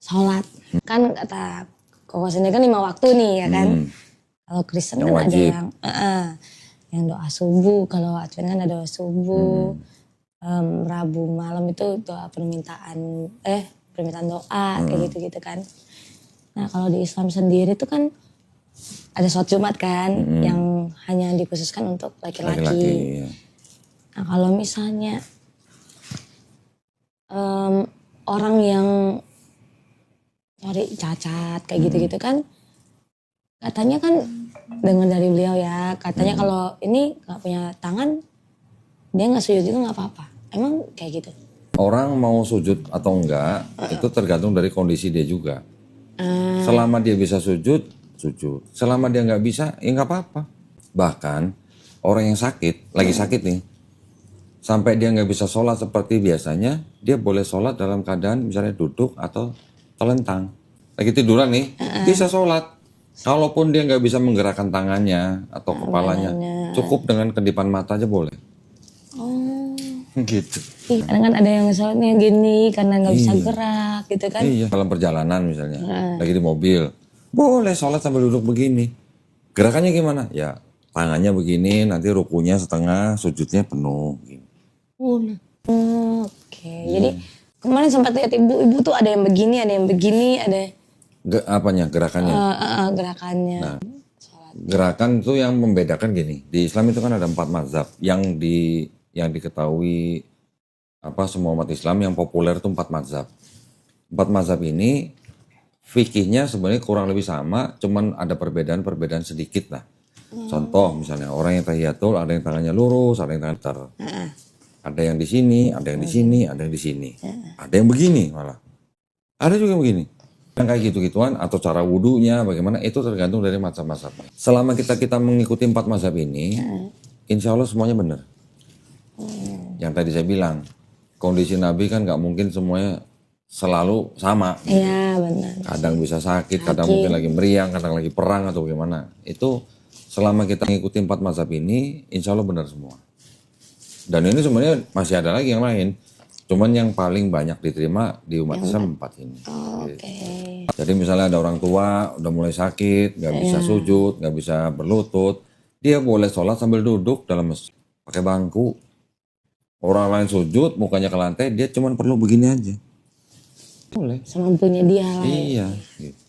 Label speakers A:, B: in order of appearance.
A: sholat. Kan kata Koko sendiri kan 5 waktu nih ya kan. Kalau Kristen
B: Yang
A: kan ada
B: wajib.
A: yang doa subuh. Kalau Advent kan ada doa subuh. Rabu malam itu doa permintaan doa kayak gitu-gitu kan. Nah kalau di Islam sendiri itu kan ada sholat Jumat kan yang hanya dikhususkan untuk laki-laki.
B: Iya.
A: Nah kalau misalnya orang yang cari cacat kayak gitu-gitu kan, katanya kan dengar dari beliau ya, katanya kalau ini nggak punya tangan, dia nggak sujud itu nggak apa-apa. Emang kayak gitu?
B: Orang mau sujud atau enggak, itu tergantung dari kondisi dia juga. Selama dia bisa sujud, sujud. Selama dia nggak bisa, ya nggak apa-apa. Bahkan orang yang sakit, lagi sakit nih, sampai dia nggak bisa sholat seperti biasanya, dia boleh sholat dalam keadaan misalnya duduk atau telentang. Lagi tiduran nih, bisa sholat. Kalaupun dia nggak bisa menggerakkan tangannya atau kepalanya, cukup dengan kedipan mata aja boleh.
A: Oh.
B: Gitu.
A: Kadang kan ada yang sholatnya gini karena nggak bisa gerak gitu kan.
B: Iya, dalam perjalanan misalnya, lagi di mobil, boleh sholat sambil duduk begini. Gerakannya gimana? Ya, tangannya begini, nanti rukunya setengah, sujudnya penuh. Gitu.
A: Oke. Jadi kemarin sempat lihat ibu-ibu tuh ada yang begini, ada yang begini, ada
B: Gerakannya?
A: gerakannya.
B: Nah, gerakan itu yang membedakan gini. Di Islam itu kan ada 4 mazhab yang diketahui semua umat Islam yang populer itu 4 mazhab. 4 mazhab ini fikihnya sebenarnya kurang lebih sama, cuman ada perbedaan sedikit lah. Contoh misalnya orang yang tahiyatul ada yang tangannya lurus, ada yang tangan datar. Ada yang di sini, ada yang di sini, ada yang di sini. Ada yang begini malah. Ada juga yang begini. Yang kayak gitu-gituan atau cara wudunya bagaimana itu tergantung dari mazhab-mazhab. Selama kita mengikuti 4 mazhab ini, insya Allah semuanya benar. Yang tadi saya bilang, kondisi Nabi kan nggak mungkin semuanya selalu sama.
A: Iya benar.
B: Kadang bisa sakit, kadang mungkin lagi meriang, kadang lagi perang atau bagaimana. Itu selama kita mengikuti 4 mazhab ini, insya Allah benar semua. Dan ini sebenarnya masih ada lagi yang lain. Cuman yang paling banyak diterima di umat Islam 4 ini.
A: Oke.
B: Jadi misalnya ada orang tua udah mulai sakit, nggak bisa sujud, nggak bisa berlutut, dia boleh sholat sambil duduk dalam masjid, pakai bangku. Orang lain sujud, mukanya ke lantai, dia cuma perlu begini aja. Boleh.
A: Semampunya dia lah.
B: Iya. Gitu.